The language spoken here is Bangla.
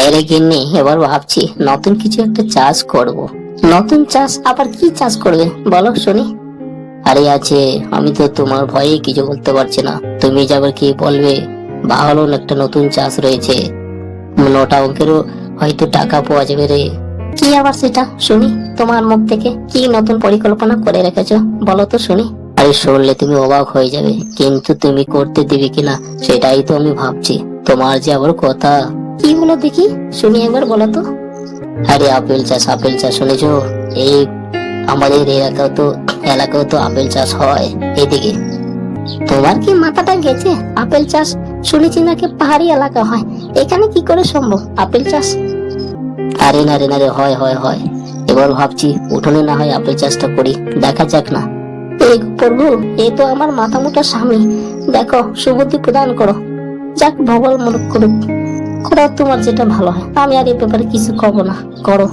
আরে গিন্নি, এবার ভাবছি নতুন কিছু একটা চাষ করব। নতুন চাষ? আবার কি চাষ করবে বলো শুনি। আরে আছে, আমি তো তোমার ভয়ে কিছু বলতে পারছি না, তুমি যাবার কি বলবে। ভালো একটা নতুন চাষ রয়েছে, মোটা অঙ্কেরও হয়তো টাকা পাওয়া যাবে রে। কি আবার সেটা শুনি, তোমার মুখ থেকে কি নতুন পরিকল্পনা করে রেখেছো বলো তো শুনি। আরে শুনলে তুমি অবাক হয়ে যাবে, কিন্তু তুমি করতে দিবে কিনা সেটাই তো আমি ভাবছি। তোমার যে আবার কথা। কি বলো দেখি শুনি, একবার বলো তো। আরে আপেল চাষ, আপেল চাষ শুনেছো? এই আমাদের এলাকাও তো আপেল চাষ হয় এদিকে। তোমার কি মাথাটা গেছে? আপেল চাষ শুনেছি নাকি পাহাড়ি এলাকা হয়, এখানে কি করে সম্ভব আপেল চাষ? আরে না রে না রে, হয় হয় হয়। এবার ভাবছি উঠোনে না হয় আপেল চাষটা করি, দেখা যাক না। এই প্রভু, এ তো আমার মাথা মোটা স্বামী, দেখো সুবুদ্ধি প্রদান করো। যাক, ভগবান মনে করুক, করো তোমার যেটা ভালো হয়, আমি আর এই ব্যাপারে কিছু কব না, করো।